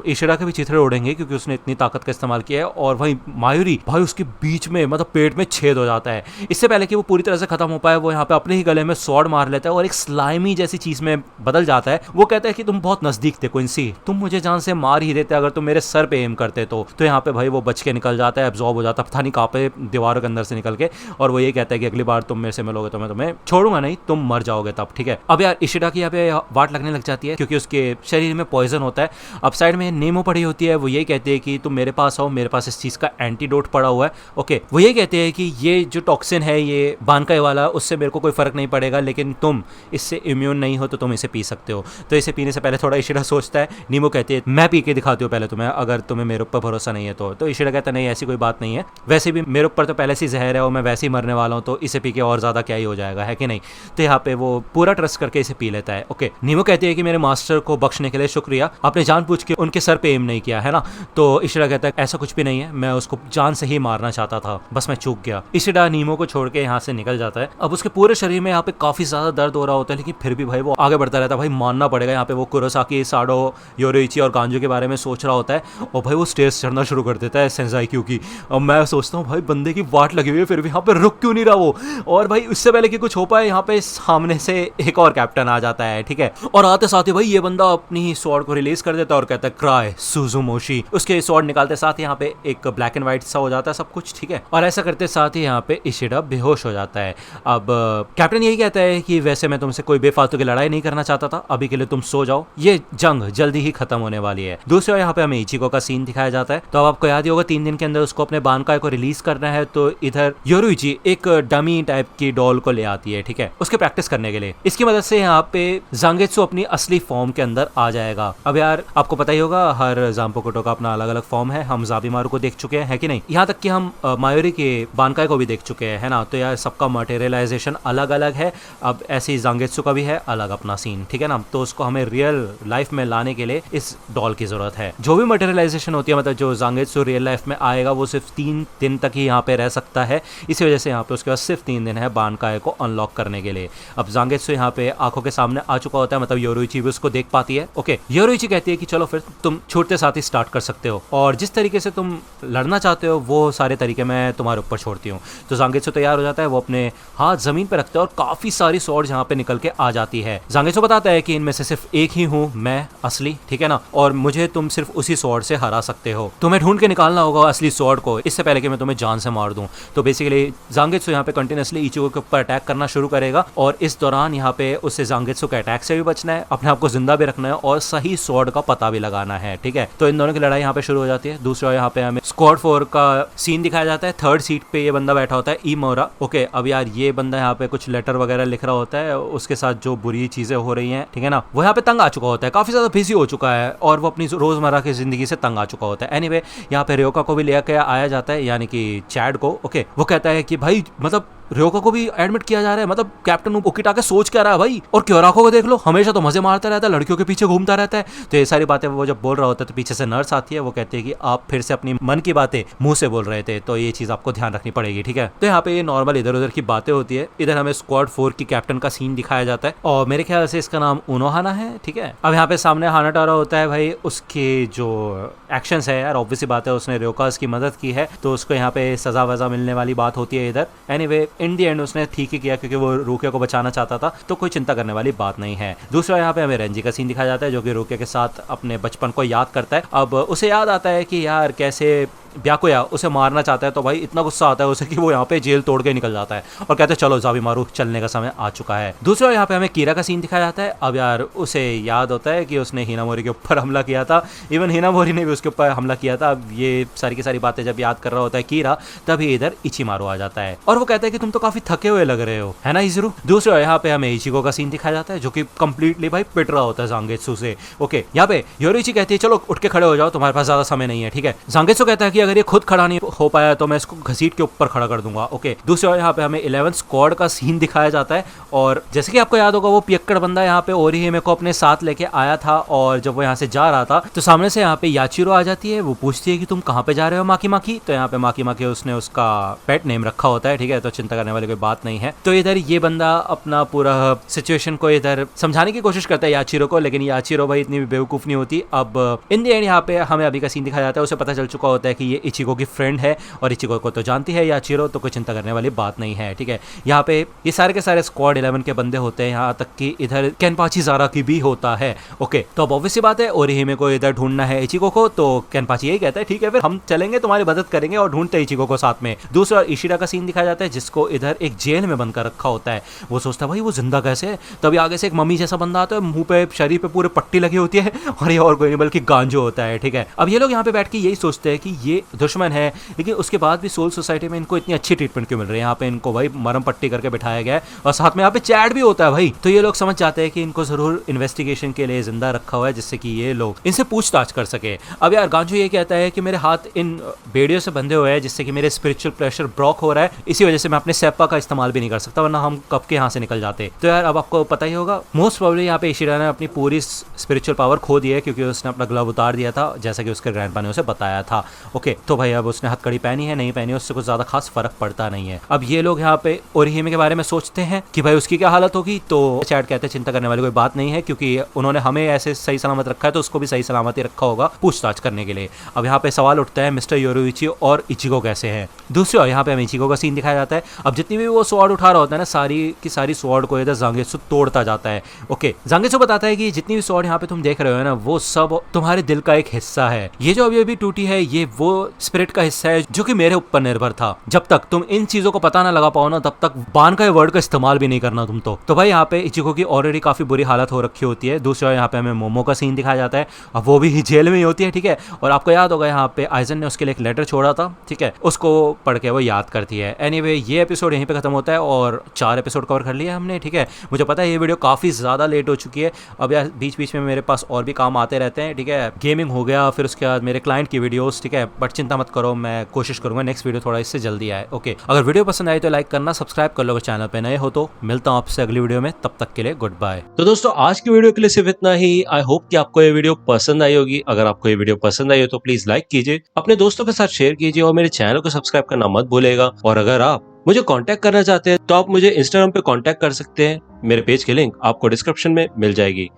इशिडा के भी चिथड़े उड़ेंगे क्योंकि उसने इतनी ताकत का इस्तेमाल किया है। और भाई मायूरी भाई उसके बीच में मतलब पेट में छेद हो जाता है। इससे पहले कि वो पूरी तरह से खत्म हो पाए वो यहाँ पे अपने ही गले में स्वॉर्ड मार लेता है और एक स्लाइमी जैसी चीज में बदल जाता है। वो कहता है कि तुम बहुत नजदीक थे क्विंसी, तुम मुझे जान से मार ही देते अगर तुम मेरे सर पे एम करते तो यहाँ पे भाई वो बच के निकल जाता है, एब्जॉर्ब हो जाता है, पता नहीं कहाँ पे दीवारों के अंदर से निकल के, और वो ये कहता है कि अगली बार तुम मेरे से मिलोगे तो मैं तुम्हें छोड़ूंगा नहीं, तुम मर जाओगे तब। ठीक है, अब यार इशिडा की यहाँ पे वाट लगने लग जाती है क्योंकि उसके शरीर में पॉइजन होता है। अब साइड में नेमो पड़ी होती है, वो ये कहते हैं कि तुम मेरे पास आओ, मेरे पास इस चीज का एंटीडोट पड़ा हुआ है। ओके, वो ये कहते हैं कि ये जो टॉक्सिन है ये बानकाई वाला, उससे मेरे को कोई फर्क नहीं पड़ेगा, लेकिन तुम इससे इम्यून नहीं हो तो तुम इसे पी सकते हो। तो इसे पीने से पहले थोड़ा इशिडा सोचता है। नीमो कहती है मैं पी के दिखाती हूँ पहले तुम्हें, अगर तुम्हें मेरे ऊपर भरोसा नहीं है तो इशिडा कहता नहीं ऐसी कोई बात नहीं है, वैसे भी मेरे ऊपर तो पहले से जहर है और मैं वैसे ही मरने वाला हूँ, तो इसे पी के और ज्यादा क्या ही हो जाएगा, है कि नहीं। तो यहाँ पे वो पूरा ट्रस्ट करके इसे पी लेता है। ओके, नीमो कहती है कि मेरे मास्टर को बख्शने के लिए शुक्रिया, आपने जानबूझ के उनके सर पे एम नहीं किया है ना। तो इशिडा कहता है ऐसा कुछ भी नहीं है, मैं उसको जान से ही मारना चाहता था, बस मैं चूक गया। इशिडा नीमो को छोड़ के यहाँ से निकल जाता है। अब उसके पूरे शरीर में यहाँ पे काफी ज्यादा दर्द हो रहा होता है, लेकिन फिर भी भाई वो आगे बढ़ता रहता है। भाई मानना पड़ेगा, यहाँ पे वो कुरोसाकी, साडो, योरोइची और गांजो के बारे में सोच रहा होता है और भाई वो स्टेज चढ़ना शुरू कर देता है सेंजाइक्यू की। अब मैं सोचता हूँ भाई बंदे की वाट लगी हुई है फिर भी यहाँ पे रुक क्यों नहीं रहा वो। और भाई उससे पहले कि कुछ हो पाए यहाँ पे सामने से एक और कैप्टन आ जाता है। ठीक है, और आते साथ ही भाई ये बंदा अपनी स्वॉर्ड को रिलीज कर देता है और कहता है क्राई सुजुमोशी। उसके स्वॉर्ड निकालते साथ यहाँ पे एक ब्लैक एंड व्हाइट सा हो जाता है सब कुछ। ठीक है, और ऐसा करते साथ ही यहाँ पे इशिडा बेहोश हो जाता है। अब कैप्टन यही कहता है कि वैसे मैं तुमसे कोई बेफालतू की लड़ाई नहीं करना चाहता था, अभी के लिए तुम सो जाओ, ये जंग जल्दी ही खत्म होने वाली है। दूसरी ओर यहाँ पे हमें इचिको का सीन दिखाया जाता है। तो अब आपको याद ही होगा 3 दिन के अंदर उसको अपने बानकाई को रिलीज करना है, तो इधर योरुइची एक डमी टाइप की डॉल को ले आती है। ठीक है, उसके प्रैक्टिस करने के लिए। इसकी मदद से यहाँ पे जांगेत्सु अपनी असली फॉर्म के अंदर आ जाएगा। अब यार आपको पता ही होगा हर ज़ांपोकुटो का अपना अलग अलग फॉर्म है, हम ज़ाबिमारू को देख चुके हैं कि नहीं, यहाँ तक कि हम मायोरी के बानकाई को भी देख चुके हैं, है ना। तो यार सबका मटेरियलाइजेशन अलग अलग है। अब ऐसे ही जांगेत्सु का भी है अलग अपना सीन, ठीक है ना। तो उसको हमें रियल लाइफ में लाने के लिए इस डॉल की जरूरत है। जो भी मटेरियलाइजेशन होती है, मतलब जो जांगेत्सु रियल लाइफ में आएगा वो सिर्फ 3 दिन तक ही यहाँ पे रह सकता है। इसी वजह से यहाँ पे उसके पास सिर्फ 3 दिन है बानकाई को अनलॉक करने के लिए। अब जांगेत्सु यहाँ पे आंखों के सामने आ चुका होता है, मतलब योरुइची भी उसको देख पाती है। ओके, योरुइची कहती है कि चलो फिर तुम छूटते साथ ही स्टार्ट कर सकते हो, और जिस तरीके से तुम लड़ना चाहते हो वो सारे तरीके मैं तुम्हारे ऊपर छोड़ती हूँ। तो जांगेत्सु तैयार हो जाता है, वो अपने हाथ जमीन पे रखता है और काफी सारी स्वॉर्ड यहाँ पे निकल के आ जाती है। जांगेत्सु बताता है कि इनमें से सिर्फ एक ही हूँ मैं असली, ठीक है ना, और मुझे तुम सिर्फ उसी स्वॉर्ड से हरा सकते हो। तुम्हें ढूंढ के निकालना होगा असली स्वॉर्ड को, इससे पहले कि मैं तुम्हें जान से मार दूं। तो बेसिकली जांगेत्सु यहाँ पे कंटिन्यूअसली इचिको के ऊपर अटैक करना शुरू करेगा, और इस दौरान यहाँ पे उससे जांगेत्सु के अटैक से भी बचना है, अपने आप को जिंदा भी रखना है और सही स्वॉर्ड का पता भी लगाना है, ठीक है। तो इन दोनों की लड़ाई यहाँ पे शुरू हो जाती है। दूसरा यहाँ पे हमें स्क्वाड 4 का सीन दिखाया जाता है। थर्ड सीट पे ये बंदा बैठा होता है, इमोरा। ओके, अब यार ये बंदा यहाँ पे कुछ लेटर वगैरह लिख रहा होता है, उसके साथ जो बुरी चीजें हो रही हैं, ठीक है ना, वो यहाँ पे तंग आ चुका होता है, काफी ज्यादा बिजी हो चुका है और वो अपनी रोजमर्रा की जिंदगी से तंग आ चुका होता है। एनीवे, यहाँ पे रियोका को भी लेकर आया जाता है, यानी कि चैड को। ओके, वो कहता है कि भाई मतलब रियोका को भी एडमिट किया जा रहा है, मतलब कैप्टन ओकिटा के सोच क्या रहा है भाई, और क्योराको को देख लो, हमेशा तो मजे मारता रहता है, लड़कियों के पीछे घूमता रहता है। तो ये सारी बातें वो जब बोल रहा होता है तो पीछे से नर्स आती है, वो कहती है कि आप फिर से अपनी मन की बातें मुंह से बोल रहे थे, तो ये चीज आपको ध्यान रखनी पड़ेगी, ठीक है। तो यहाँ पे ये नॉर्मल इधर उधर की बातें होती है। इधर हमें स्क्वाड 4 की कैप्टन का सीन दिखाया जाता है और मेरे ख्याल से इसका नाम उनोहाना है, ठीक है। अब यहाँ पे सामने हानाटारा होता है भाई, उसके जो एक्शंस है यार, ऑब्वियसली बात है उसने रियोकास की मदद की है, तो उसको यहाँ पे सजा वजा मिलने वाली बात होती है इधर। एनीवे, इन दी एंड उसने ठीक ही किया क्योंकि वो रूकिया को बचाना चाहता था, तो कोई चिंता करने वाली बात नहीं है। दूसरा यहाँ पे हमें रेंजी का सीन दिखाया जाता है जो कि रूकिया के साथ अपने बचपन को याद करता है। अब उसे याद आता है कि यार कैसे ब्याकुया उसे मारना चाहता है, तो भाई इतना गुस्सा आता है उसे कि वो यहाँ पे जेल तोड़ के निकल जाता है और कहते हैं चलो जाबिमारू, चलने का समय आ चुका है। दूसरा यहाँ पे हमें कीरा का सीन दिखाया जाता है। अब यार उसे याद होता है कि उसने हिनामोरी के ऊपर हमला किया था, इवन हिनामोरी ने भी उसके ऊपर हमला किया था। अब ये सारी की सारी बातें जब याद कर रहा होता है कीरा, तभी इधर इचिमारू आ जाता है और वो कहता है कि तुम तो काफी थके हुए लग रहे हो, है ना इज़रू। दूसरा यहाँ पे हमें इचिको का सीन दिखाया जाता है जो कि कंप्लीटली भाई पिट रहा होता है जांगेत्सु से। ओके, यहाँ पे योरिची कहती है चलो उठ के खड़े हो जाओ, तुम्हारे पास ज्यादा समय नहीं है, ठीक है। जांगेत्सु कहता है कि अगर ये खुद खड़ा नहीं हो पाया तो मैं इसको घसीट के ऊपर खड़ा कर दूंगा। ओके, दूसरा यहाँ पे हमें 11 स्क्वाड का सीन दिखाया जाता है और जैसे कि आपको याद होगा वो पियक्कड़ बंदा यहाँ पे ओरिहिमे को अपने साथ लेके आया था और जब वो यहाँ से जा रहा था तो सामने से यहाँ पे याचिरो आ जाती है। वो पूछती है कि तुम कहाँ पे जा रहे हो माकी माकी, तो यहाँ पे माकी माकी उसने उसका पेट नेम रखा होता है, ठीक है, तो चिंता करने वाली कोई बात नहीं है। तो इधर ये बंदा अपना पूरा सिचुएशन को इधर समझाने की कोशिश करता है याचिरो को, लेकिन याचिरो भाई इतनी भी बेवकूफ नहीं होती। अब इन द एंड यहाँ पे हमें अभी का सीन दिखाया जाता है, उसे पता चल चुका होता है कि ये इचिको की फ्रेंड है और इचिको को तो जानती है याचिरो, तो कोई चिंता करने वाली बात नहीं है, ठीक है। यहाँ पे ये सारे के सारे स्क्वाड 11 के बंदे होते हैं, यहाँ तक कि इधर केनपाची ज़ारा की भी होता है। ओके, तो अब ऑब्वियस सी बात है ओरिहिमे को इधर ढूंढना है इचिको को, तो केनपाची यही कहता है ठीक है फिर हम चलेंगे, तुम्हारी मदद करेंगे और ढूंढते हैं इचिको को साथ में। दूसरा इशिरा का सीन दिखाया जाता है जिसको इधर एक जेल में बंद कर रखा होता है। वो सोचता है भाई वो जिंदा कैसे है, तभी आगे से एक मम्मी जैसा बंदा आता है, मुंह पे शरीर पे पूरे पट्टी लगी होती है और ये और कोई नहीं बल्कि गांजो होता है, ठीक है। अब ये लोग यहाँ पे बैठ के यही सोचते हैं कि ये दुश्मन है, लेकिन उसके बाद भी सोल सोसाइटी में इनको इतनी अच्छी ट्रीटमेंट क्यों मिल रही है। यहाँ पे इनको भाई मरम पट्टी करके बिठाया गया है और साथ में यहाँ पे चैट भी होता है भाई, तो ये लोग समझ जाते हैं कि इनको जरूर इन्वेस्टिगेशन के लिए जिंदा रखा हुआ है जिससे कि ये लोग इनसे पूछताछ कर सके। अब यार गांजो ये कहता है कि मेरे हाथ इन बेड़ियों से बंधे हुए हैं जिससे कि मेरे स्पिरिचुअल प्रेशर ब्लॉक हो रहा है, इसी वजह से मैं अपने सेप्पा का इस्तेमाल भी नहीं कर सकता, वरना हम कब के यहाँ से निकल जाते। तो यार अब आपको पता ही होगा मोस्ट प्रोबेबली यहाँ पे इशिरा ने अपनी पूरी स्पिरिचुअल पावर खो दी है क्योंकि उसने अपना ग्लव उतार दिया था जैसा कि उसके ग्रैंडपा ने उसे बताया था। ओके, तो भाई अब उसने हथकड़ी पहनी है नहीं पहनी उससे कुछ ज्यादा खास फर्क पड़ता नहीं है। अब ये लोग यहाँ पे ओरिहिमे के बारे में सोचते हैं कि भाई उसकी क्या हालत होगी, तो चैट कहते हैं चिंता करने वाली कोई बात नहीं है क्योंकि उन्होंने हमें ऐसे सही सलामत रखा है तो उसको भी सही सलामत ही रखा होगा पूछताछ करने के लिए। अब यहाँ पे सवाल उठता है मिस्टर योरुइची और इचिको कैसे हैं। दूसरा यहाँ पे हमें इचिको का सीन दिखाया जाता है। अब जितनी भी वो स्वॉर्ड उठा रहा होता है ना, सारी की सारी स्वॉर्ड को इधर जांगेत्सु तोड़ता जाता है। ओके, जांगेत्सु बताता है कि जितनी भी स्वॉर्ड यहाँ पे तुम देख रहे हो ना, वो सब तुम्हारे दिल का एक हिस्सा है। ये जो अभी अभी टूटी है ये वो स्पिरिट का हिस्सा है जो कि मेरे ऊपर निर्भर था। जब तक तुम इन चीजों को पता ना लगा पाओ ना, तब तक बान का वर्ड का इस्तेमाल भी नहीं करना तुम तो भाई यहाँ पे इचिको की ऑलरेडी काफी बुरी हालत हो रखी होती है। दूसरा यहाँ पे हमें मोमो का सीन दिखाया जाता है, अब वो भी जेल में ही होती है, ठीक है। और आपको याद होगा यहाँ पे आइजन ने उसके लिए एक लेटर छोड़ा था, ठीक है, उसको पढ़ के वो याद करती है। एनीवे, ये एपिसोड यहीं पे खत्म होता है और 4 एपिसोड कवर कर लिया हमने, ठीक है। मुझे पता है ये वीडियो काफी ज्यादा लेट हो चुकी है, अब यार बीच बीच में मेरे पास और भी काम आते रहते हैं, ठीक है। गेमिंग हो गया, फिर उसके बाद मेरे क्लाइंट की वीडियोस, ठीक है, बट चिंता मत करो, मैं कोशिश करूंगा नेक्स्ट वीडियो थोड़ा इससे जल्दी आए। ओके, अगर वीडियो पसंद आई तो लाइक करना, सब्सक्राइब कर लो अगर चैनल पे नए हो तो। मिलता हूं आपसे अगली वीडियो में, तब तक के लिए गुड बाय। तो दोस्तों आज की वीडियो के लिए सिर्फ इतना ही। आई होप कि आपको ये वीडियो पसंद आई होगी। अगर आपको ये वीडियो पसंद आई हो तो प्लीज लाइक कीजिए, अपने दोस्तों के साथ शेयर कीजिए और मेरे चैनल को सब्सक्राइब करना मत भूलेगा। और अगर आप मुझे कांटेक्ट करना चाहते हैं तो आप मुझे इंस्टाग्राम पे कांटेक्ट कर सकते हैं, मेरे पेज की लिंक आपको डिस्क्रिप्शन में मिल जाएगी।